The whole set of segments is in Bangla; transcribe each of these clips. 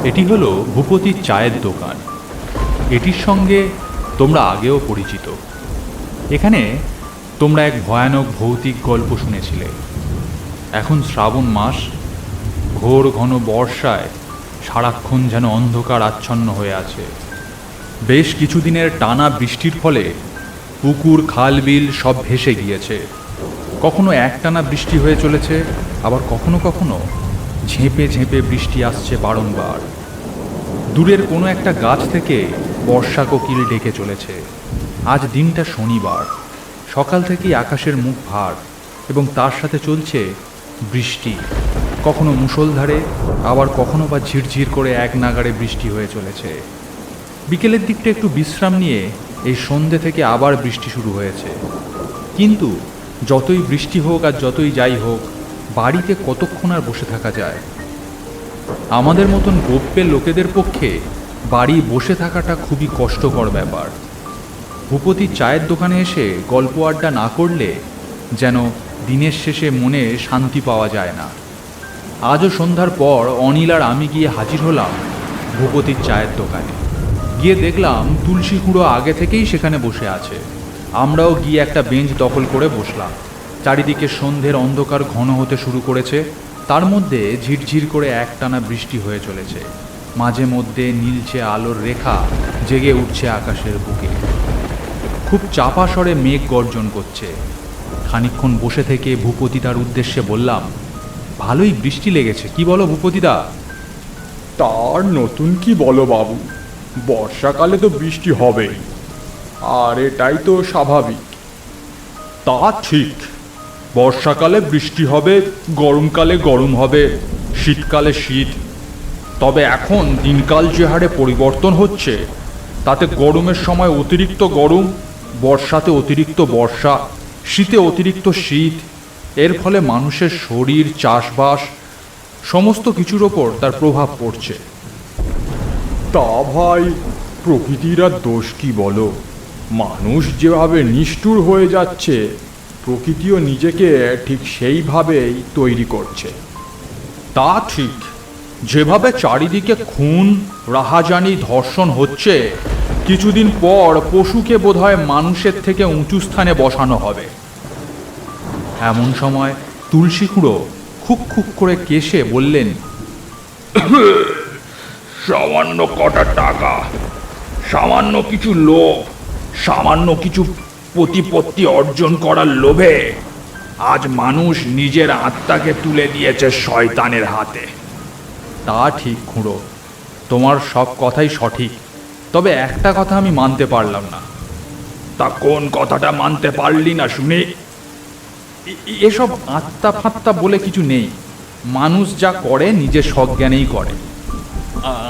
এটি হলো ভূপতির চায়ের দোকান। এটির সঙ্গে তোমরা আগেও পরিচিত। এখানে তোমরা এক ভয়ানক ভৌতিক গল্প শুনেছিলে। এখন শ্রাবণ মাস, ঘোর ঘন বর্ষায় সারাক্ষণ যেন অন্ধকার আচ্ছন্ন হয়ে আছে। বেশ কিছুদিনের টানা বৃষ্টির ফলে পুকুর, খাল, বিল সব ভেসে গিয়েছে। কখনো একটানা বৃষ্টি হয়ে চলেছে, আবার কখনো কখনো ঝেঁপে ঝেঁপে বৃষ্টি আসছে বারংবার। দূরের কোনো একটা গাছ থেকে বর্ষা কোকিল ডেকে চলেছে। আজ দিনটা শনিবার, সকাল থেকেই আকাশের মুখ ভার এবং তার সাথে চলছে বৃষ্টি। কখনো মুষলধারে, আবার কখনো বা ঝিরঝির করে এক নাগাড়ে বৃষ্টি হয়ে চলেছে। বিকেলের দিকটা একটু বিশ্রাম নিয়ে এই সন্ধ্যে থেকে আবার বৃষ্টি শুরু হয়েছে। কিন্তু যতই বৃষ্টি হোক আর যতই যাই হোক, বাড়িতে কতক্ষণ আর বসে থাকা যায়? আমাদের মতন গোপ্যের লোকেদের পক্ষে বাড়ি বসে থাকাটা খুবই কষ্টকর ব্যাপার। ভূপতির চায়ের দোকানে এসে গল্প আড্ডা না করলে যেন দিনের শেষে মনে শান্তি পাওয়া যায় না। আজও সন্ধ্যার পর অনিল আর আমি গিয়ে হাজির হলাম ভূপতির চায়ের দোকানে। গিয়ে দেখলাম তুলসী কুঁড়ো আগে থেকেই সেখানে বসে আছে। আমরাও গিয়ে একটা বেঞ্চ দখল করে বসলাম। চারিদিকে সন্ধ্যের অন্ধকার ঘন হতে শুরু করেছে। তার মধ্যে ঝিরঝির করে একটানা বৃষ্টি হয়ে চলেছে। মাঝে মধ্যে নীলচে আলোর রেখা জেগে উঠছে আকাশের বুকে। খুব চাপা স্বরে মেঘ গর্জন করছে। খানিকক্ষণ বসে থেকে ভূপতিদার উদ্দেশ্যে বললাম, ভালোই বৃষ্টি লেগেছে, কি বলো ভূপতিদা? তার নতুন কি বলো বাবু, বর্ষাকালে তো বৃষ্টি হবেই, আর এটাই তো স্বাভাবিক। তা ঠিক, বর্ষাকালে বৃষ্টি হবে, গরমকালে গরম হবে, শীতকালে শীত। তবে এখন দিনকাল যে হারে পরিবর্তন হচ্ছে, তাতে গরমের সময় অতিরিক্ত গরম, বর্ষাতে অতিরিক্ত বর্ষা, শীতে অতিরিক্ত শীত। এর ফলে মানুষের শরীর, চাষবাস সমস্ত কিছুর ওপর তার প্রভাব পড়ছে। তা ভাই, প্রকৃতির আর দোষ কি বলো? মানুষ যেভাবে নিষ্ঠুর হয়ে যাচ্ছে, প্রকৃতিও নিজেকে ঠিক সেইভাবেই তৈরি করছে। তা ঠিক, যেভাবে চারিদিকে খুন, রাহাজানি, ধর্ষণ হচ্ছে, কিছুদিন পর পশুকে বোধহয় মানুষের থেকে উঁচু স্থানে বসানো হবে। এমন সময় তুলসী কুঁড়ো খুক খুক করে কেশে বললেন, সামান্য কটা টাকা, সামান্য কিছু লোভ, সামান্য কিছু প্রতিপত্তি অর্জন করার লোভে আজ মানুষ নিজের আত্মাকে তুলে দিয়েছে শয়তানের হাতে। তা ঠিক খুঁড়ো, তোমার সব কথাই সঠিক। তবে একটা কথা আমি মানতে পারলাম না। তা কোন কথাটা মানতে পারলি না শুনি? এসব আত্মা ফাত্তা বলে কিছু নেই। মানুষ যা করে নিজের সজ্ঞানেই করে।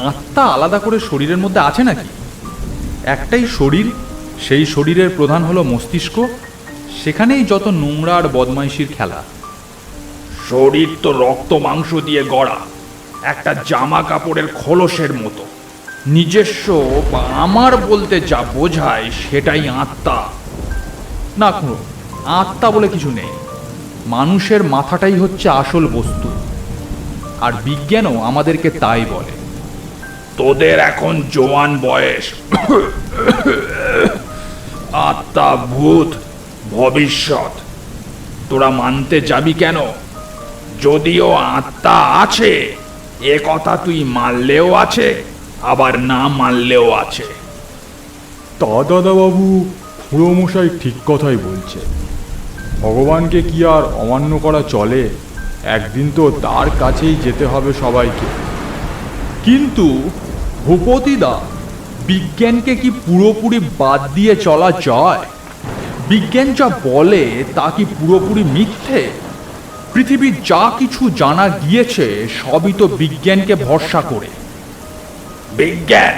আত্মা আলাদা করে শরীরের মধ্যে আছে নাকি? একটাই শরীর, সেই শরীরের প্রধান হলো মস্তিষ্ক। সেখানেই যত নোংরা আর বদমাইশির খেলা। শরীর তো রক্ত মাংস দিয়ে গড়া, একটা জামা কাপড়ের খোলসের মতো। নিজস্ব বা আমার বলতে যা বোঝায় সেটাই আত্মা। না খুঁড়ো, আত্মা বলে কিছু নেই। মানুষের মাথাটাই হচ্ছে আসল বস্তু, আর বিজ্ঞানও আমাদেরকে তাই বলে। তোদের এখন জোয়ান বয়স, আত্মা, ভূত, ভবিষ্যৎ তোরা মানতে যাবি কেন? যদিও আত্মা আছে, এ কথা তুই মানলেও আছে, আবার না মানলেও আছে। তা দাদাবাবু, খুড়ো মশাই ঠিক কথাই বলছে। ভগবানকে কি আর অমান্য করা চলে? একদিন তো তার কাছেই যেতে হবে সবাইকে। কিন্তু ভূপতিদা, বিজ্ঞানকে কি পুরোপুরি বাদ দিয়ে চলা যায়? বিজ্ঞান যা বলে তা কি পুরোপুরি মিথ্যে? পৃথিবীর যা কিছু জানা গিয়েছে সবই তো বিজ্ঞানকে ভরসা করে। বিজ্ঞান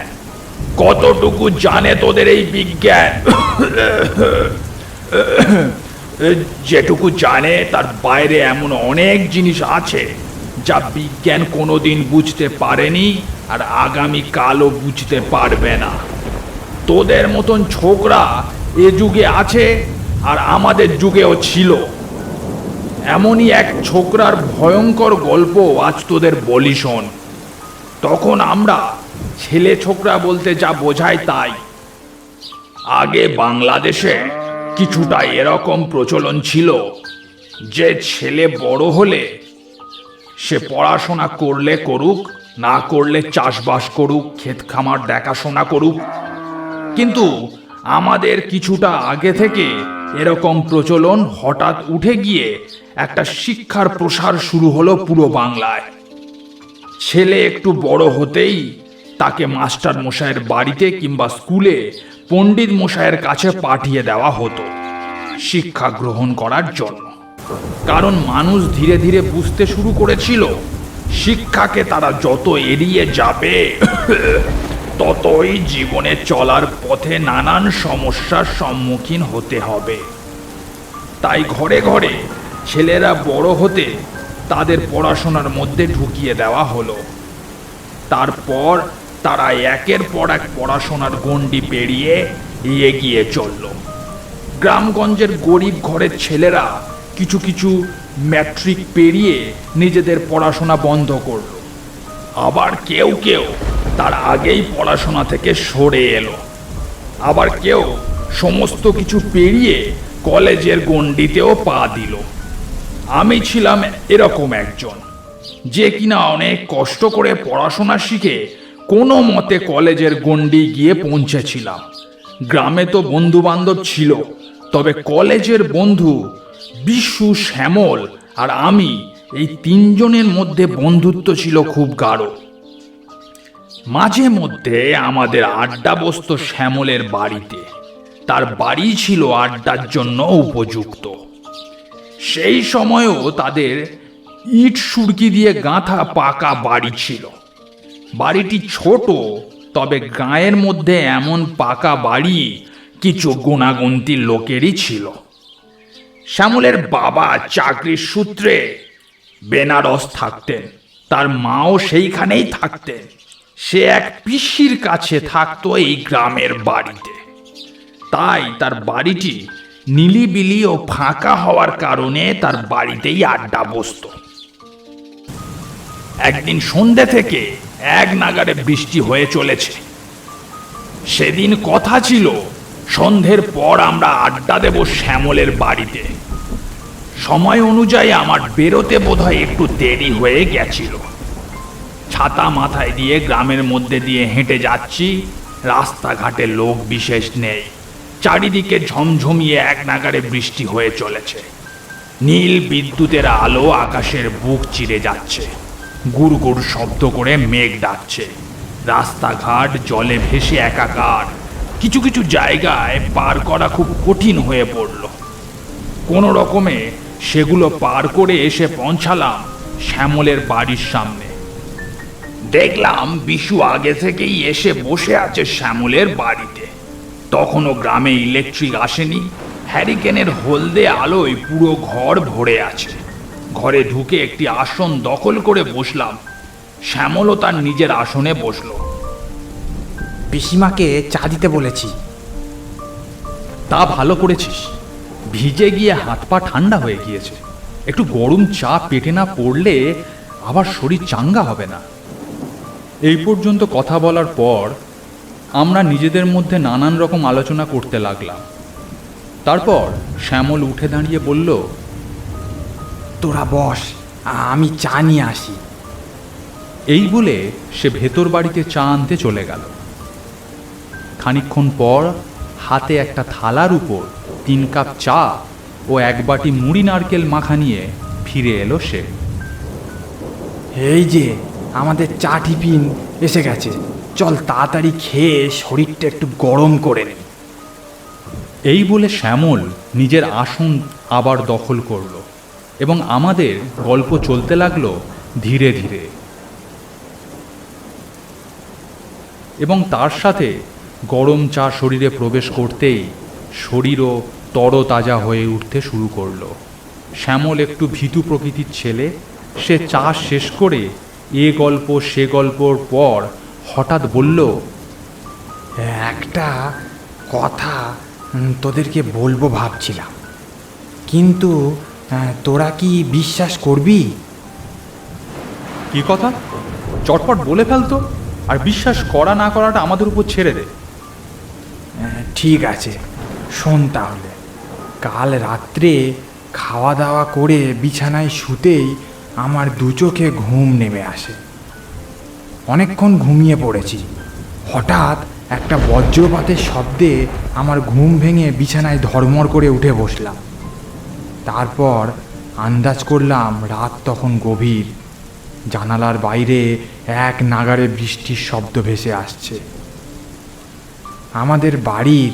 কতটুকু জানে তোদের এই বিজ্ঞান? যেটুকু জানে তার বাইরে এমন অনেক জিনিস আছে যা বিজ্ঞান কোনোদিন বুঝতে পারেনি, আর আগামী কালও বুঝতে পারবে না। তোদের মতন ছোকরা এ যুগে আছে, আর আমাদের যুগেও ছিল। এমনই এক ছোকরার ভয়ঙ্কর গল্প আজ তোদের বলি শোন। তখন আমরা ছেলে ছোকরা বলতে যা বোঝায় তাই। আগে বাংলাদেশে কিছুটা এরকম প্রচলন ছিল যে ছেলে বড় হলে সে পড়াশোনা করলে করুক, না করলে চাষবাস করুক, ক্ষেত খামার দেখাশোনা করুক। কিন্তু আমাদের কিছুটা আগে থেকে এরকম প্রচলন হঠাৎ উঠে গিয়ে একটা শিক্ষার প্রসার শুরু হলো পুরো বাংলায়। ছেলে একটু বড় হতেই তাকে মাস্টার মশাইয়ের বাড়িতে কিংবা স্কুলে পণ্ডিত মশাইয়ের কাছে পাঠিয়ে দেওয়া হতো শিক্ষা গ্রহণ করার জন্য। কারণ মানুষ ধীরে ধীরে বুঝতে শুরু করেছিল শিক্ষাকে তারা যত এড়িয়ে যাবে ততই জীবনে চলার পথে নানান সমস্যার সম্মুখীন হতে হবে। তাই ঘরে ঘরে ছেলেরা বড় হতে তাদের পড়াশোনার মধ্যে ঢুকিয়ে দেওয়া হলো। তারপর তারা একের পর এক পড়াশোনার গণ্ডি পেরিয়ে এগিয়ে চলল। গ্রামগঞ্জের গরিব ঘরের ছেলেরা কিছু কিছু ম্যাট্রিক পেরিয়ে নিজেদের পড়াশোনা বন্ধ করল। আবার কেউ কেউ তার আগেই পড়াশোনা থেকে সরে এলো। আবার কেউ সমস্ত কিছু পেরিয়ে কলেজের গণ্ডিতেও পা দিল। আমি ছিলাম এরকম একজন, যে কিনা অনেক কষ্ট করে পড়াশোনা শিখে কোনো মতে কলেজের গণ্ডি গিয়ে পৌঁছেছিলাম। গ্রামে তো বন্ধু বান্ধব ছিল, তবে কলেজের বন্ধু বিশু, শ্যামল আর আমি, এই তিনজনের মধ্যে বন্ধুত্ব ছিল খুব গাঢ়। মাঝে মধ্যে আমাদের আড্ডা বসত শ্যামলের বাড়িতে। তার বাড়ি ছিল আড্ডার জন্য উপযুক্ত। সেই সময়েও তাদের ইট সুরকি দিয়ে গাঁথা পাকা বাড়ি ছিল। বাড়িটি ছোট, তবে গাঁয়ের মধ্যে এমন পাকা বাড়ি কিছু গুণাগুন্তি লোকেরই ছিল। শ্যামলের বাবা চাকরির সূত্রে বেনারস থাকতেন, তার মাও সেইখানেই থাকতেন। সে এক পিসির কাছে থাকতো এই গ্রামের বাড়িতে। তাই তার বাড়িটি নিলিবিলি ও ফাঁকা হওয়ার কারণে তার বাড়িতেই আড্ডা বসত। একদিন সন্ধ্যে থেকে এক নাগাড়ে বৃষ্টি হয়ে চলেছে। সেদিন কথা ছিল সন্ধ্যের পর আমরা আড্ডা দেব শ্যামলের বাড়িতে। সময় অনুযায়ী আমার বেরোতে বোধহয় একটু দেরি হয়ে গেছিল। ছাতা মাথায় দিয়ে গ্রামের মধ্যে দিয়ে হেঁটে যাচ্ছি। রাস্তাঘাটে লোক বিশেষ নেই। চারিদিকে ঝমঝমিয়ে এক নাগাড়ে বৃষ্টি হয়ে চলেছে। নীল বিদ্যুতের আলো আকাশের বুক চিরে যাচ্ছে। গুড় গুড় শব্দ করে মেঘ ডাকছে। রাস্তাঘাট জলে ভেসে একাকার। কিছু কিছু জায়গায় পার করা খুব কঠিন হয়ে পড়ল। কোনো রকমে সেগুলো পার করে এসে পৌঁছালাম শ্যামলের বাড়ির সামনে। দেখলাম বিশু আগে থেকেই এসে বসে আছে শ্যামলের বাড়িতে। তখনও গ্রামে ইলেকট্রিক আসেনি। হ্যারিকেনের হলদে আলোয় পুরো ঘর ভরে আছে। ঘরে ঢুকে একটি আসন দখল করে বসলাম। শ্যামলও তার নিজের আসনে বসলো। পিসিমাকে চা দিতে বলেছি। তা ভালো করেছিস। ভিজে গিয়ে হাত পা ঠান্ডা হয়ে গিয়েছে। একটু গরম চা পেটে না পড়লে আবার শরীর চাঙ্গা হবে না। এই পর্যন্ত কথা বলার পর আমরা নিজেদের মধ্যে নানান রকম আলোচনা করতে লাগলাম। তারপর শ্যামল উঠে দাঁড়িয়ে বলল, তোরা বস, আমি চা নিয়ে আসি। এই বলে সে ভেতর বাড়িতে চা আনতে চলে গেল। খানিকক্ষণ পর হাতে একটা থালার উপর 3 কাপ চা ও 1 বাটি মুড়ি নারকেল মাখা নিয়ে ফিরে এলো সে। এই যে আমাদের চা টিফিন এসে গেছে, চল তাড়াতাড়ি খেয়ে শরীরটা একটু গরম করে নে। এই বলে শ্যামল নিজের আসন আবার দখল করল এবং আমাদের গল্প চলতে লাগলো ধীরে ধীরে। এবং তার সাথে গরম চা শরীরে প্রবেশ করতেই শরীরও তরতাজা হয়ে উঠতে শুরু করলো। শ্যামল একটু ভীতু প্রকৃতির ছেলে। সে চা শেষ করে এ গল্প সে গল্পর পর হঠাৎ বলল, একটা কথা তোদেরকে বলবো ভাবছিলাম, কিন্তু তোরা কি বিশ্বাস করবি? কি কথা? চটপট বলে ফেলতো, আর বিশ্বাস করা না করাটা আমাদের উপর ছেড়ে দে। ঠিক আছে, শোন তাহলে। কাল রাত্রে খাওয়া দাওয়া করে বিছানায় শুতেই আমার দু চোখে ঘুম নেমে আসে। অনেকক্ষণ ঘুমিয়ে পড়েছি। হঠাৎ একটা বজ্রপাতের শব্দে আমার ঘুম ভেঙে বিছানায় ধড়মড় করে উঠে বসলাম। তারপর আন্দাজ করলাম রাত তখন গভীর। জানালার বাইরে এক নাগাড়ে বৃষ্টির শব্দ ভেসে আসছে। আমাদের বাড়ির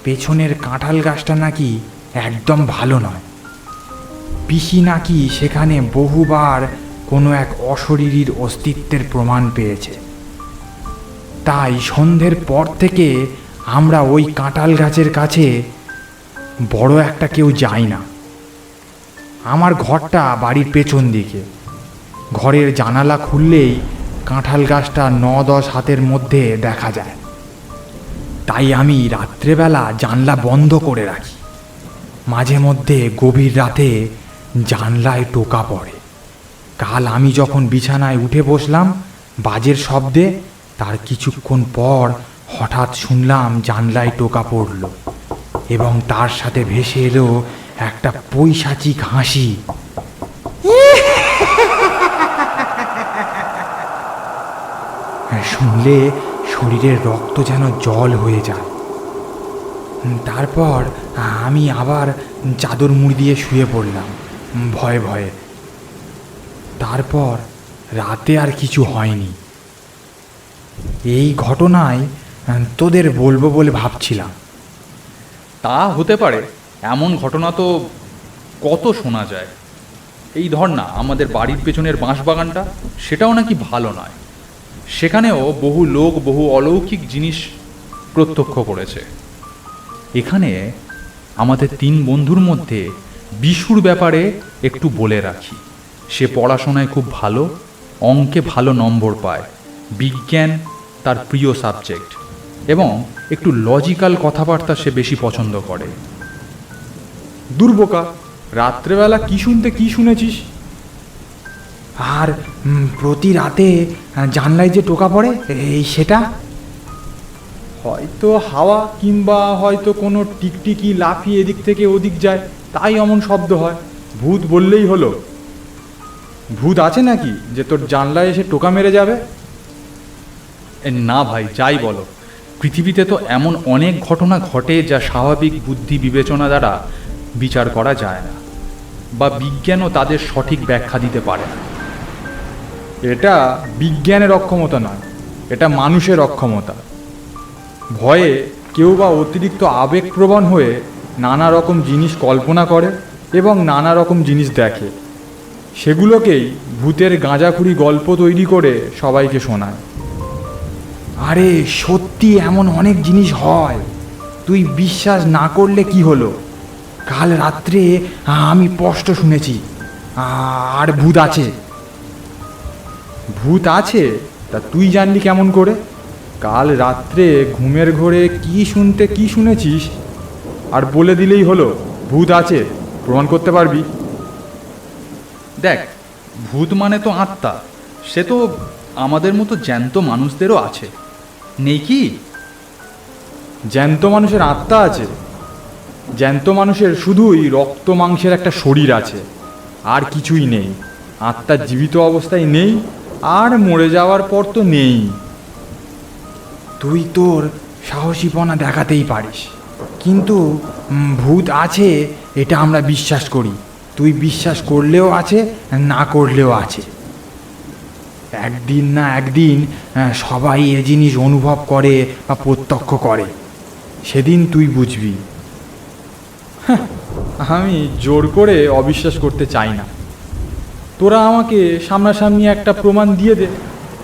পেছনের কাঁঠাল গাছটা নাকি একদম ভালো নয়। পিসি নাকি সেখানে বহুবার কোনো এক অশরীরীর অস্তিত্বের প্রমাণ পেয়েছে। তাই সন্ধ্যের পর থেকে আমরা ওই কাঁঠাল গাছের কাছে বড় একটা কেউ যাই না। আমার ঘরটা বাড়ির পেছন দিকে। ঘরের জানালা খুললেই কাঁঠাল গাছটা 9-10 হাতের মধ্যে দেখা যায়। তাই আমি রাত্রেবেলা জানলা বন্ধ করে রাখি। মাঝে মধ্যে গভীর রাতে জানলায় টোকা পড়ে। কাল আমি যখন বিছানায় উঠে বসলাম বাজের শব্দে, তার কিছুক্ষণ পর হঠাৎ শুনলাম জানলায় টোকা পড়ল এবং তার সাথে ভেসে এলো একটা পৈশাচিক হাসি। শুনলে শরীরের রক্ত যেন জল হয়ে যায়। তারপর আমি আবার চাদর মুড়ি দিয়ে শুয়ে পড়লাম ভয়ে ভয়ে। তারপর রাতে আর কিছু হয়নি। এই ঘটনায় তোদের বলবো বলে ভাবছিলাম। তা হতে পারে, এমন ঘটনা তো কত শোনা যায়। এই ধর না, আমাদের বাড়ির পেছনের বাঁশবাগানটা, সেটাও নাকি ভালো নয়। সেখানেও বহু লোক বহু অলৌকিক জিনিস প্রত্যক্ষ করেছে। এখানে আমাদের 3 বন্ধুর মধ্যে বিশুর ব্যাপারে একটু বলে রাখি। সে পড়াশোনায় খুব ভালো, অঙ্কে ভালো নম্বর পায়, বিজ্ঞান তার প্রিয় সাবজেক্ট, এবং একটু লজিক্যাল কথাবার্তা সে বেশি পছন্দ করে। দুর্বোকা, রাত্রেবেলা কি শুনতে কি শুনেছিস? আর প্রতি রাতে জানলায় যে টোকা পড়ে এই সেটা হয়তো হাওয়া, কিংবা হয়তো কোনো টিকটিকি লাফিয়ে এদিক থেকে ওদিক যায়, তাই এমন শব্দ হয়। ভূত বললেই হলো। ভূত আছে নাকি যে তোর জানলায় এসে টোকা মেরে যাবে? না ভাই, যাই বলো, পৃথিবীতে তো এমন অনেক ঘটনা ঘটে যা স্বাভাবিক বুদ্ধি বিবেচনা দ্বারা বিচার করা যায় না, বা বিজ্ঞানও তাদের সঠিক ব্যাখ্যা দিতে পারে না। এটা বিজ্ঞানের অক্ষমতা নয়, এটা মানুষের অক্ষমতা। ভয়ে কেউ বা অতিরিক্ত আবেগপ্রবণ হয়ে নানা রকম জিনিস কল্পনা করে এবং নানা রকম জিনিস দেখে। সেগুলোকেই ভূতের গাঁজাখুরি গল্প তৈরি করে সবাইকে শোনায়। আরে সত্যি এমন অনেক জিনিস হয়, তুই বিশ্বাস না করলে কি হলো। কাল রাত্রে আমি স্পষ্ট শুনেছি আর ভূত আছে। ভূত আছে? তা তুই জানলি কেমন করে? কাল রাত্রে ঘুমের ঘোরে কি শুনতে কি শুনেছিস আর বলে দিলেই হলো ভূত আছে, প্রমাণ করতে পারবি? দেখ, ভূত মানে তো আত্মা, সে তো আমাদের মতো জ্যান্ত মানুষদেরও আছে, নেই কি? জ্যান্ত মানুষের আত্মা আছে? জ্যান্ত মানুষের শুধুই রক্ত মাংসের একটা শরীর আছে, আর কিছুই নেই। আত্মা জীবিত অবস্থায় নেই, আর মরে যাওয়ার পর তো নেই। তুই তোর সাহসীপনা দেখাতেই পারিস, কিন্তু ভূত আছে এটা আমরা বিশ্বাস করি। তুই বিশ্বাস করলেও আছে, না করলেও আছে। একদিন না একদিন সবাই এ জিনিস অনুভব করে বা প্রত্যক্ষ করে, সেদিন তুই বুঝবি। আমি জোর করে অবিশ্বাস করতে চাই না। তোরা আমাকে সামনাসামনি একটা প্রমাণ দিয়ে দে,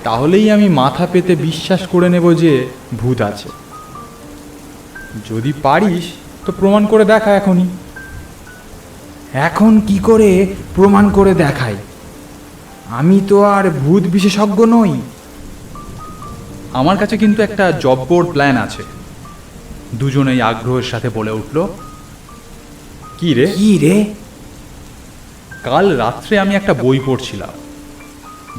তাহলেই আমি মাথা পেতে বিশ্বাস করে নেব যে ভূত আছে। যদি পারিস তো প্রমাণ করে দেখা এখনই। এখন কি করে প্রমাণ করে দেখাই? আমি তো আর ভূত বিশেষজ্ঞ নই। আমার কাছে কিন্তু একটা জব্বর প্ল্যান আছে। দুজনেই আগ্রহের সাথে বলে উঠল। কি রে? কি রে? কাল রাত্রে আমি একটা বই পড়ছিলাম।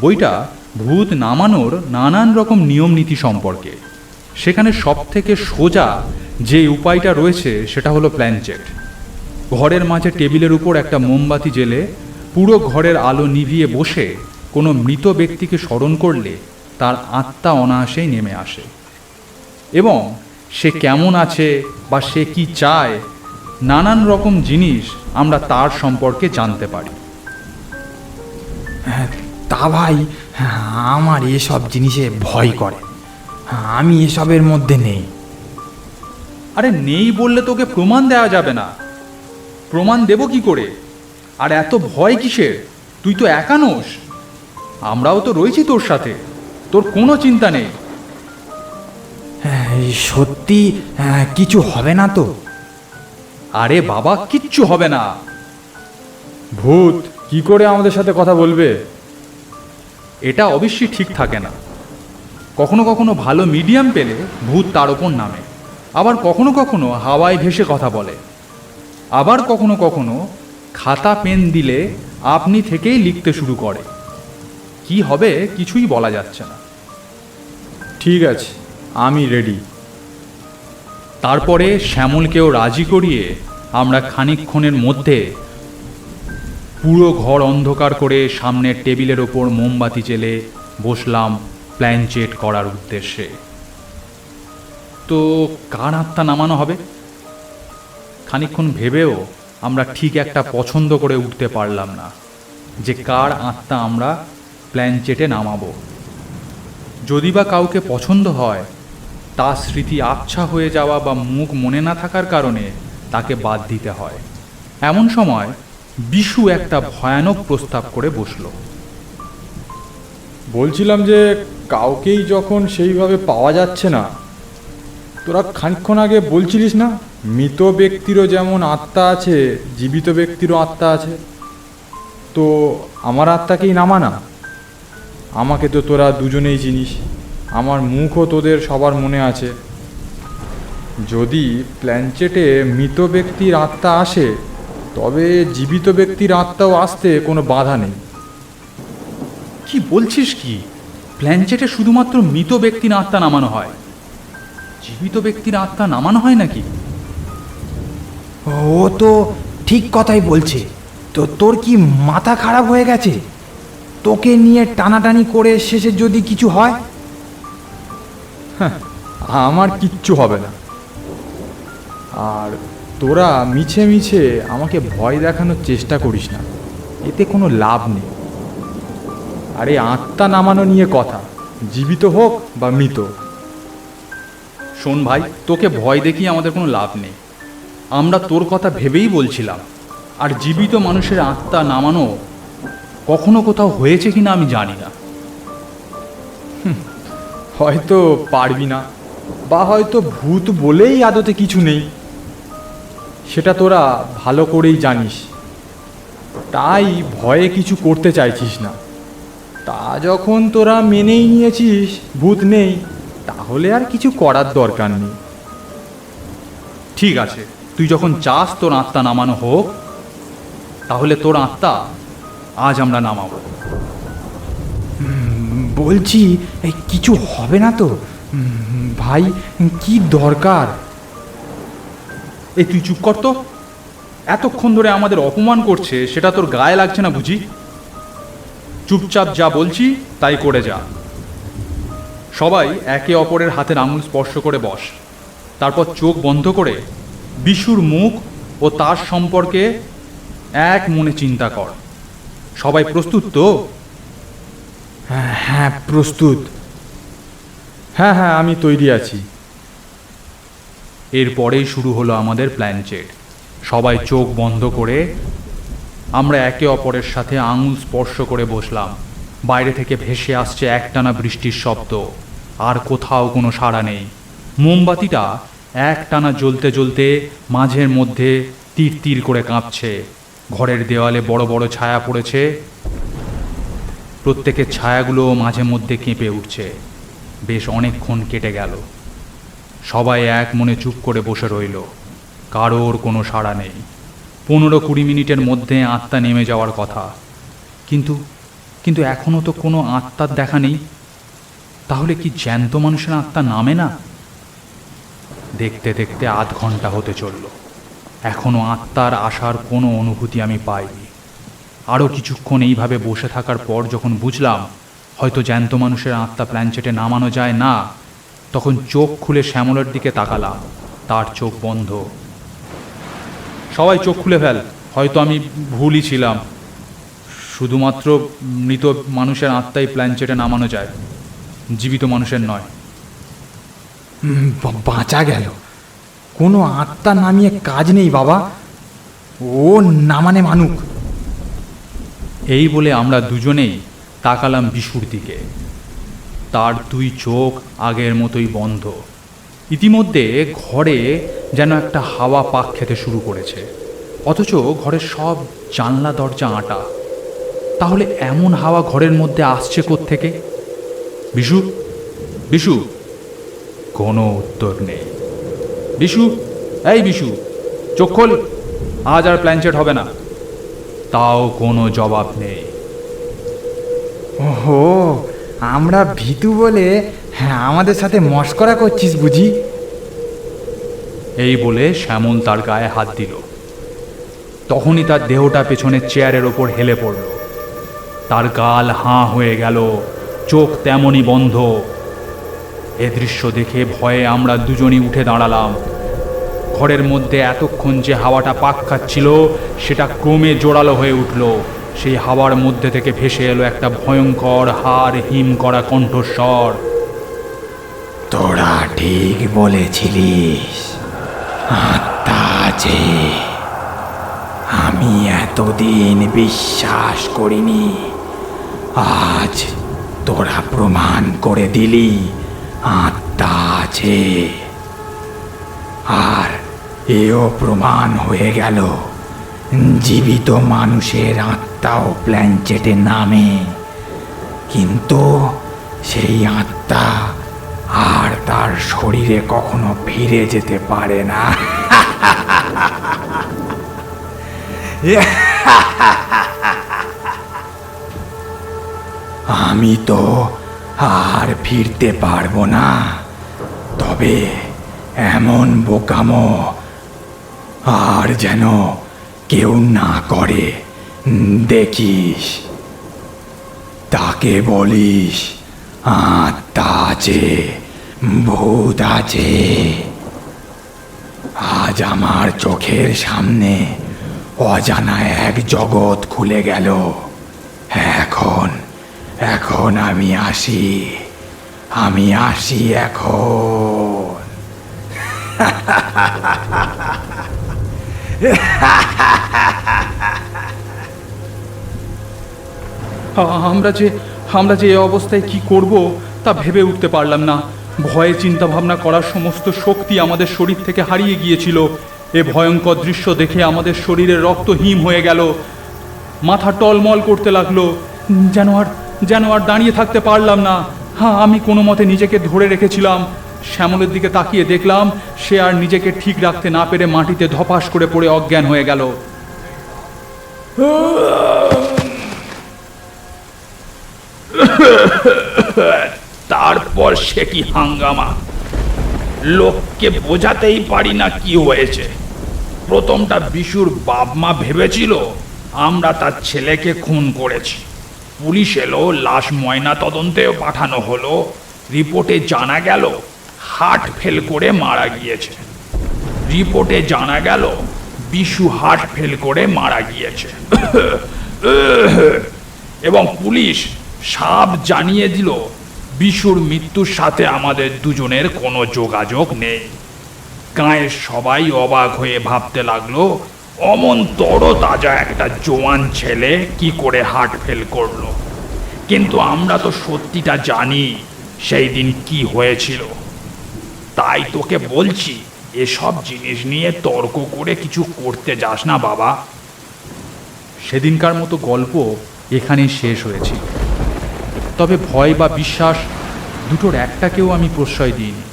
বইটা ভূত নামানোর নানান রকম নিয়ম নীতি সম্পর্কে। সেখানে সবথেকে সোজা যে উপায়টা রয়েছে সেটা হলো প্ল্যানচেট। ঘরের মাঝে টেবিলের উপর একটা মোমবাতি জেলে পুরো ঘরের আলো নিভিয়ে বসে কোনো মৃত ব্যক্তিকে স্মরণ করলে তার আত্মা অনায়াসেই নেমে আসে, এবং সে কেমন আছে বা সে কি চায় নানান রকম জিনিস আমরা তার সম্পর্কে জানতে পারি। তা ভাই, আমার এসব জিনিসে ভয় করে। আমি এসবের মধ্যে নেই। আরে নেই বললে তোকে প্রমাণ দেওয়া যাবে না। প্রমাণ দেব কি করে? আর এত ভয় কিসের? তুই তো একা নোস, আমরাও তো রয়েছি তোর সাথে, তোর কোনো চিন্তা নেই। সত্যি কিছু হবে না তো? আরে বাবা, কিচ্ছু হবে না। ভূত কি করে আমাদের সাথে কথা বলবে? এটা অবশ্যই ঠিক থাকে না। কখনো কখনো ভালো মিডিয়াম পেলে ভূত তার ওপর নামে, আবার কখনো কখনো হাওয়ায় ভেসে কথা বলে, আবার কখনো কখনো খাতা পেন দিলে আপনি থেকেই লিখতে শুরু করে। কি হবে কিছুই বলা যাচ্ছে না। ঠিক আছে, আমি রেডি। তারপরে শ্যামলকেও রাজি করিয়ে আমরা খানিকক্ষণের মধ্যে পুরো ঘর অন্ধকার করে সামনের টেবিলের ওপর মোমবাতি জেলে বসলাম প্ল্যানচেট করার উদ্দেশ্যে। তো কার আত্মা নামানো হবে? খানিকক্ষণ ভেবেও আমরা ঠিক একটা পছন্দ করে উঠতে পারলাম না যে কার আত্মা আমরা প্ল্যানচেটে নামাবো। যদি বা কাউকে পছন্দ হয়, তার স্মৃতি আবছা হয়ে যাওয়া বা মুখ মনে না থাকার কারণে তাকে বাদ দিতে হয়। এমন সময় বিশু একটা ভয়ানক প্রস্তাব করে বসলো। বলছিলাম যে কাউকেই যখন সেইভাবে পাওয়া যাচ্ছে না, তোরা খানিকক্ষণ আগে বলছিলিস না মৃত ব্যক্তিরও যেমন আত্মা আছে, জীবিত ব্যক্তিরও আত্মা আছে, তো আমার আত্মাকেই নামা না। আমাকে তো তোরা দুজনেই চিনিস, আমার মুখও তোদের সবার মনে আছে। যদি প্ল্যানচেটে মৃত ব্যক্তির আত্মা আসে, তবে জীবিত ব্যক্তির আত্মাও আসতে কোনো বাধা নেই। কি বলছিস কি? প্ল্যানচেটে শুধুমাত্র মৃত ব্যক্তির আত্মা নামানো হয়, জীবিত ব্যক্তির আত্মা নামানো হয় নাকি? ও তো ঠিক কথাই বলছে। তো তোর কি মাথা খারাপ হয়ে গেছে? তোকে নিয়ে টানাটানি করে শেষে যদি কিছু হয়? আমার কিচ্ছু হবে না। আর তোরা মিছে মিছে আমাকে ভয় দেখানোর চেষ্টা করিস না, এতে কোনো লাভ নেই। আর এই আত্মা নামানো নিয়ে কথা, জীবিত হোক বা মৃত। শোন ভাই, তোকে ভয় দেখিয়ে আমাদের কোনো লাভ নেই। আমরা তোর কথা ভেবেই বলছিলাম। আর জীবিত মানুষের আত্মা নামানো কখনো কোথাও হয়েছে কিনা আমি জানি না। হয়তো পারবি না, বা হয়তো ভূত বলেই আদতে কিছু নেই, সেটা তোরা ভালো করেই জানিস। তাই ভয়ে কিছু করতে চাইছিস না। তা যখন তোরা মেনেই নিয়েছিস ভূত নেই, তাহলে আর কিছু করার দরকার নেই। ঠিক আছে, তুই যখন চাস তোর আত্মা নামানো হোক, তাহলে তোর আত্মা আজ আমরা নামাবো। বলছি কিছু হবে না তো? ভাই, কি দরকার? এই তুই চুপ কর তো। এতক্ষণ ধরে আমাদের অপমান করছে, সেটা তোর গায়ে লাগছে না বুঝি? চুপচাপ যা বলছি তাই করে যা। সবাই একে অপরের হাতের আঙুল স্পর্শ করে বস। তারপর চোখ বন্ধ করে বিশুর মুখ ও তার সম্পর্কে এক মনে চিন্তা কর। সবাই প্রস্তুত তো? হ্যাঁ, প্রস্তুত। হ্যাঁ হ্যাঁ, আমি তৈরি আছি। এরপরেই শুরু হলো আমাদের প্ল্যানচেট। সবাই চোখ বন্ধ করে আমরা একে অপরের সাথে আঙুল স্পর্শ করে বসলাম। বাইরে থেকে ভেসে আসছে একটানা বৃষ্টির শব্দ, আর কোথাও কোনো সাড়া নেই। মোমবাতিটা একটানা জ্বলতে জ্বলতে মাঝের মধ্যে তীর তীর করে কাঁপছে। ঘরের দেওয়ালে বড় বড় ছায়া পড়েছে, প্রত্যেকের ছায়াগুলো মাঝে মধ্যে কেঁপে উঠছে। বেশ অনেকক্ষণ কেটে গেল। সবাই এক মনে চুপ করে বসে রইল, কারোর কোনো সাড়া নেই। 15-20 মিনিটের মধ্যে আত্মা নেমে যাওয়ার কথা, কিন্তু কিন্তু এখনো তো কোনো আত্মার দেখা নেই। তাহলে কি জ্যান্ত মানুষের আত্মা নামে না? দেখতে দেখতে আধ ঘন্টা হতে চলল, এখনো আত্মার আসার কোনো অনুভূতি আমি পাইনি। আরও কিছুক্ষণ এইভাবে বসে থাকার পর যখন বুঝলাম হয়তো জ্যান্ত মানুষের আত্মা প্ল্যানচেটে নামানো যায় না, তখন চোখ খুলে শ্যামলের দিকে তাকালাম। তার চোখ বন্ধ। সবাই চোখ খুলে ফেল, হয়তো আমি ভুলই ছিলাম। শুধুমাত্র মৃত মানুষের আত্মাই প্ল্যানচেটে নামানো যায়, জীবিত মানুষের নয়। বাঁচা গেল। কোনো আত্মা নামিয়ে কাজ নেই বাবা, ও নামানে মানুক। এই বলে আমরা দুজনেই তাকালাম বিশুর দিকে। তার দুই চোখ আগের মতোই বন্ধ। ইতিমধ্যে ঘরে যেন একটা হাওয়া পাক খেতে শুরু করেছে, অথচ ঘরের সব জানলা দরজা আঁটা। তাহলে এমন হাওয়া ঘরের মধ্যে আসছে কোত্থেকে? বিশু, বিশু! কোনো উত্তর নেই। বিশু, এই বিশু, চোখ খোল, আজ আর প্ল্যানচেট হবে না। তাও কোনো জবাব নেই। ওহো, আমরা ভীতু বলে হ্যাঁ আমাদের সাথে মস্করা করছিস বুঝি? এই বলে শ্যামল তার গায়ে হাত দিল। তখনই তার দেহটা পেছনের চেয়ারের ওপর হেলে পড়ল। তার গাল হাঁ হয়ে গেল, চোখ তেমনই বন্ধ। এ দৃশ্য দেখে ভয়ে আমরা দুজনই উঠে দাঁড়ালাম। ঘরের মধ্যে এতক্ষণ যে হাওয়াটা পাক খাচ্ছিল সেটা ক্রমে জোরালো হয়ে উঠল। সেই হাওয়ার মধ্যে থেকে ভেসে এলো একটা ভয়ঙ্কর হাড় হিম করা কণ্ঠস্বর। তোরা ঠিক বলেছিলিস, আত্মা আছে। আমি এতদিন বিশ্বাস করিনি, আজ তোরা প্রমাণ করে দিলি আত্মা আছে। আর এও প্রমাণ হয়ে গেল জীবিত মানুষের আত্মাও প্ল্যানচেটে নামে, কিন্তু সেই আত্মা আর তার শরীরে কখনো ফিরে যেতে পারে না। আমি তো আর ফিরতে পারবো না, তবে এমন বোকামো আর যেন কেউ না করে। দেখিস, তাকে বলিস আত্মা আছে, ভূত আছে। আজ আমার চোখের সামনে অজানা এক জগৎ খুলে গেল। এখন এখন আমি আসি এখন। আমরা যে এই অবস্থায় কি করব তা ভেবে উঠতে পারলাম না। ভয়ে চিন্তা ভাবনা করার সমস্ত শক্তি আমাদের শরীর থেকে হারিয়ে গিয়েছিল। এ ভয়ঙ্কর দৃশ্য দেখে আমাদের শরীরে রক্ত হিম হয়ে গেল, মাথা টলমল করতে লাগলো, যেন আর দাঁড়িয়ে থাকতে পারলাম না। হ্যাঁ, আমি কোনো মতে নিজেকে ধরে রেখেছিলাম। শ্যামলের দিকে তাকিয়ে দেখলাম সে আর নিজেকে ঠিক রাখতে না পেরে মাটিতে ধপাস করে পড়ে অজ্ঞান হয়ে গেল। তারপর সে কি হাঙ্গামা! লোককে বোঝাতেই পারি না কি হয়েছে। প্রথমটা বিশুর বাপ মা ভেবেছিল আমরা তার ছেলেকে খুন করেছি। পুলিশ এলো, লাশ ময়না তদন্তেও পাঠানো হলো। রিপোর্টে জানা গেল হার্ট ফেল করে মারা গিয়েছে। বিশু হার্ট ফেল করে মারা গিয়েছে। এবং পুলিশ সাপ জানিয়ে দিল বিশুর মৃত্যুর সাথে আমাদের দুজনের কোনো যোগাযোগ নেই। গাঁয়ের সবাই অবাক হয়ে ভাবতে লাগলো অমন তরতাজা একটা জোয়ান ছেলে কি করে হার্ট ফেল করলো। কিন্তু আমরা তো সত্যিটা জানি সেই দিন কি হয়েছিল। তাই তোকে বলছি, এসব জিনিস নিয়ে তর্ক করে কিছু করতে যাস না বাবা। সেদিনকার মতো গল্প এখানেই শেষ হয়েছিল। তবে ভয় বা বিশ্বাস দুটোর একটাকেও আমি প্রশ্রয় দিইনি।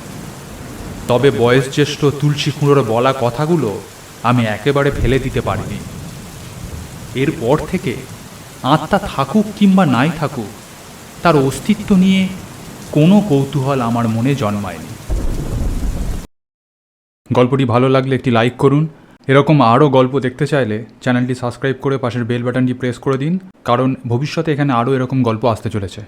তবে বয়োজ্যেষ্ঠ তুলসী খুঁড়োর বলা কথাগুলো আমি একেবারে ফেলে দিতে পারিনি। এরপর থেকে আত্মা থাকুক কিংবা নাই থাকুক, তার অস্তিত্ব নিয়ে কোনো কৌতূহল আমার মনে জন্মায়নি। গল্পটি ভালো লাগলে একটি লাইক করুন। এরকম আরও গল্প দেখতে চাইলে চ্যানেলটি সাবস্ক্রাইব করে পাশের বেল বাটনটি প্রেস করে দিন, কারণ ভবিষ্যতে এখানে আরও এরকম গল্প আসতে চলেছে।